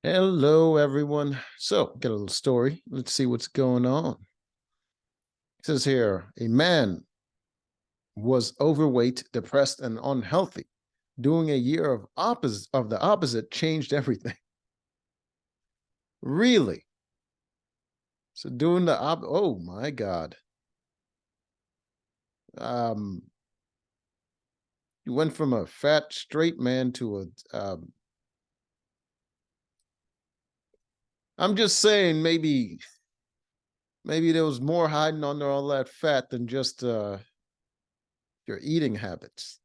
Hello, everyone. So, get a little story. Let's see what's going on. It says here, a man was overweight, depressed, and unhealthy. Doing a year of the opposite changed everything. Really? So doing the oh my God. Um, you went from a fat straight man to I'm just saying maybe there was more hiding under all that fat than just your eating habits.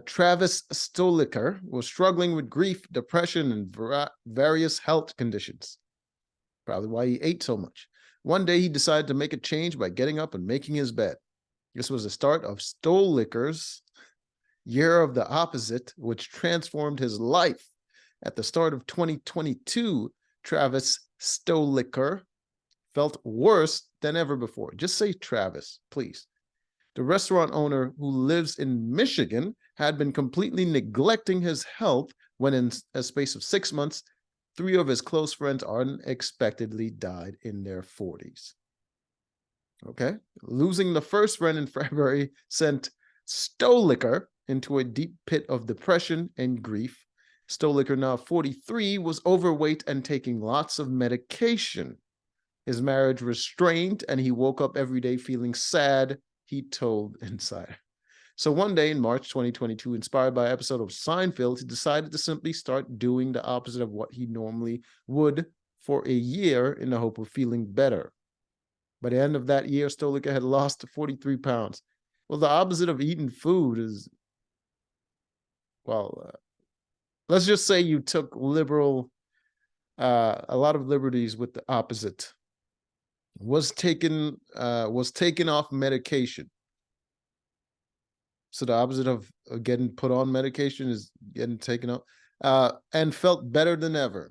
Travis Stoliker was struggling with grief, depression, and various health conditions. Probably why he ate so much. One day he decided to make a change by getting up and making his bed. This was the start of Stoliker's year of the opposite, which transformed his life. At the start of 2022, Travis Stoliker felt worse than ever before. Just say Travis, please. The restaurant owner, who lives in Michigan, had been completely neglecting his health when, in a space of 6 months, 3 of his close friends unexpectedly died in their 40s. Okay. Losing the first friend in February sent Stoliker into a deep pit of depression and grief. Stoliker, now 43, was overweight and taking lots of medication. His marriage was strained, and he woke up every day feeling sad, he told Insider. So one day in March 2022, inspired by an episode of Seinfeld, he decided to simply start doing the opposite of what he normally would for a year in the hope of feeling better. By the end of that year, Stoliker had lost 43 pounds. Well, the opposite of eating food is, let's just say you took a lot of liberties with the opposite. Was taken off medication. So the opposite of getting put on medication is getting taken off, and felt better than ever,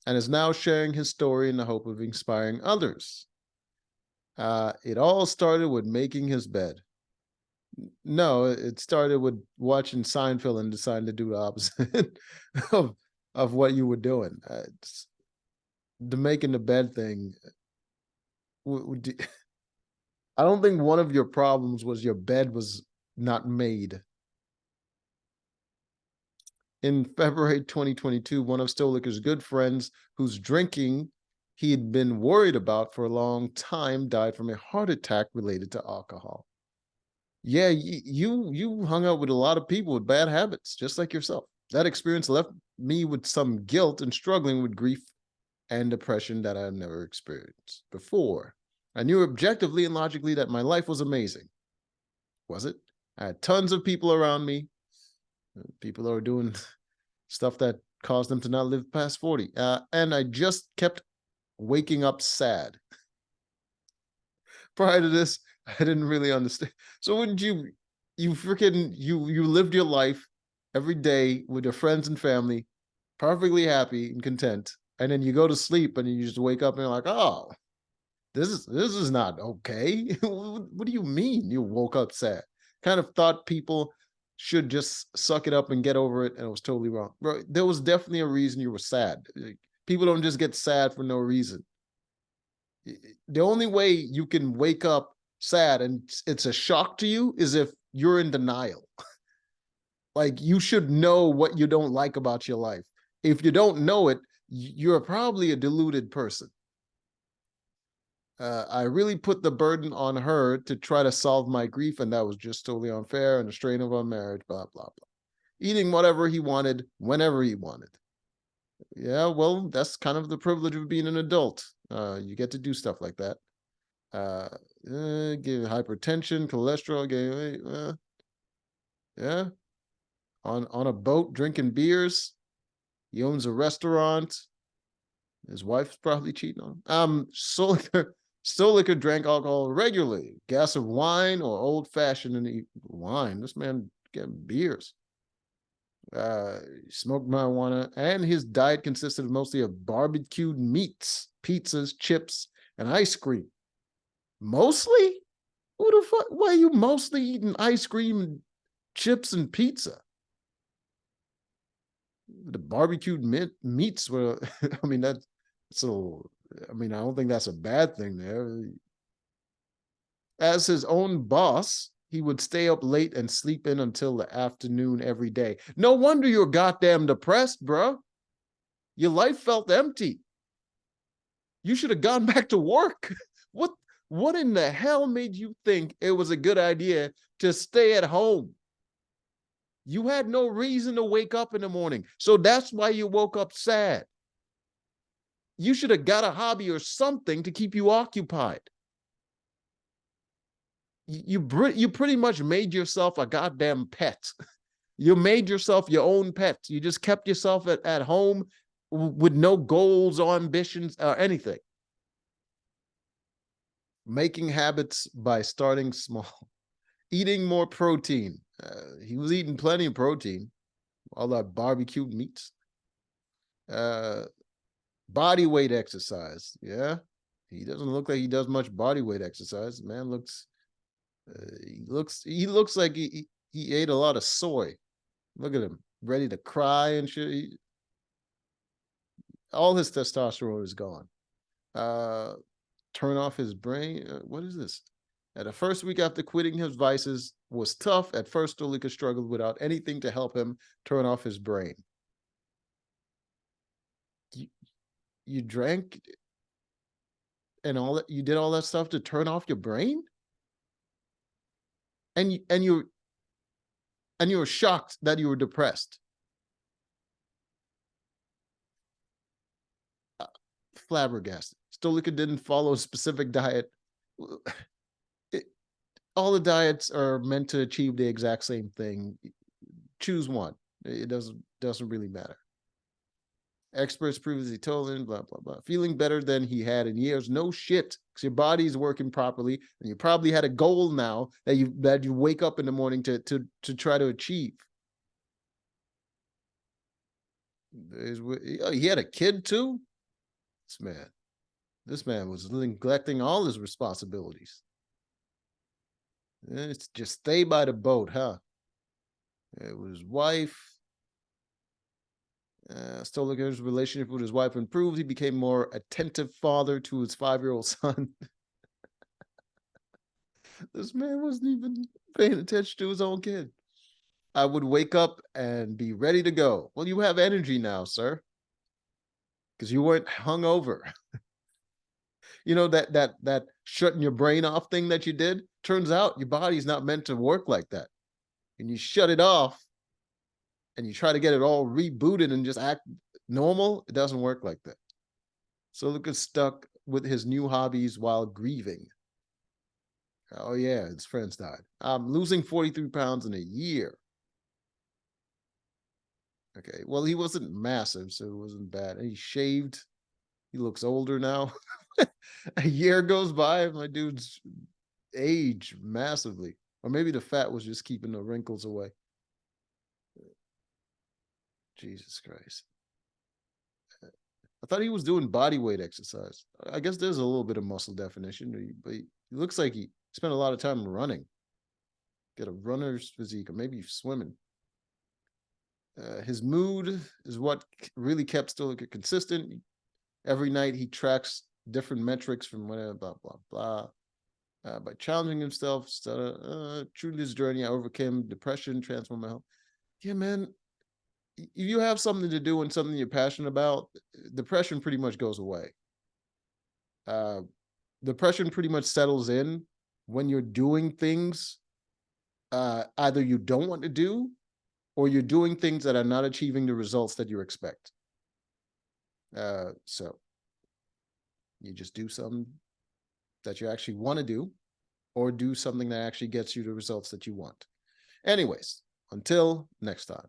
and is now sharing his story in the hope of inspiring others. It all started with making his bed. No, it started with watching Seinfeld and deciding to do the opposite of what you were doing. The making the bed thing. I don't think one of your problems was your bed was not made. In February 2022, one of Stoliker's good friends, whose drinking he had been worried about for a long time, died from a heart attack related to alcohol. Yeah, you hung out with a lot of people with bad habits, just like yourself. That experience left me with some guilt and struggling with grief and depression that I've never experienced before. I knew objectively and logically that my life was amazing. Was it? I had tons of people around me. People that were doing stuff that caused them to not live past 40. And I just kept waking up sad. Prior to this, I didn't really understand. So wouldn't you lived your life every day with your friends and family, perfectly happy and content, and then you go to sleep and you just wake up and you're like, oh, this is not okay. What do you mean you woke up sad? Kind of thought people should just suck it up and get over it, and it was totally wrong. Bro, there was definitely a reason you were sad. People don't just get sad for no reason. The only way you can wake up sad and it's a shock to you is if you're in denial. Like, you should know what you don't like about your life. If you don't know it, you're probably a deluded person. I really put the burden on her to try to solve my grief, and that was just totally unfair and a strain of our marriage, blah, blah, blah. Eating whatever he wanted, whenever he wanted. Yeah, well, that's kind of the privilege of being an adult. You get to do stuff like that. Give hypertension, cholesterol, yeah. On a boat drinking beers. He owns a restaurant. His wife's probably cheating on him. Stoliker drank alcohol regularly, a glass of wine or old fashioned and wine. This man getting beers. Smoked marijuana, and his diet consisted mostly of barbecued meats, pizzas, chips, and ice cream. Mostly? Who the fuck? Why are you mostly eating ice cream, chips, and pizza? The barbecued meats were, I mean, that's so, I mean, I don't think that's a bad thing there. As his own boss, he would stay up late and sleep in until the afternoon every day. No wonder you're goddamn depressed, bro. Your life felt empty. You should have gone back to work. What what in the hell made you think it was a good idea to stay at home? You had no reason to wake up in the morning. So that's why you woke up sad. You should have got a hobby or something to keep you occupied. You pretty much made yourself a goddamn pet. You made yourself your own pet. You just kept yourself at home with no goals or ambitions or anything. Making habits by starting small. Eating more protein. He was eating plenty of protein. All that barbecued meats. Body weight exercise. Yeah. He doesn't look like he does much body weight exercise. Man looks he looks like he ate a lot of soy. Look at him, ready to cry and shit. All his testosterone is gone. Turn off his brain. What is this? At the first week after quitting his vices was tough. At first, Stolika struggled without anything to help him turn off his brain. You drank and all that. You did all that stuff to turn off your brain, and you were shocked that you were depressed. Flabbergasted. Stolika didn't follow a specific diet. All the diets are meant to achieve the exact same thing. Choose one. It doesn't really matter. Experts previously told him, blah, blah, blah. Feeling better than he had in years. No shit. Because your body's working properly. And you probably had a goal now that you wake up in the morning to try to achieve. He had a kid too? This man was neglecting all his responsibilities. It's just stay by the boat, huh? It was his wife. Stoliker's relationship with his wife improved. He became more attentive father to his 5-year-old son. This man wasn't even paying attention to his own kid. I would wake up and be ready to go. Well, you have energy now, sir, because you weren't hungover. You know, that shutting your brain off thing that you did? Turns out your body's not meant to work like that. And you shut it off and you try to get it all rebooted and just act normal, it doesn't work like that. So Lucas stuck with his new hobbies while grieving. Oh yeah, his friends died. I'm losing 43 pounds in a year. Okay, well, he wasn't massive, so it wasn't bad. And he shaved. He looks older now. A year goes by, my dude's aged massively. Or maybe the fat was just keeping the wrinkles away. Jesus Christ. I thought he was doing body weight exercise. I guess there's a little bit of muscle definition, but he looks like he spent a lot of time running. Get a runner's physique, or maybe swimming. His mood is what really kept Stoliker consistent. Every night he tracks different metrics from whatever, blah, blah, blah. By challenging himself, through this journey, I overcame depression, transformed my health. Yeah, man, if you have something to do and something you're passionate about, depression pretty much goes away. Depression pretty much settles in when you're doing things either you don't want to do, or you're doing things that are not achieving the results that you expect. So you just do something that you actually want to do, or do something that actually gets you the results that you want. Anyways, until next time.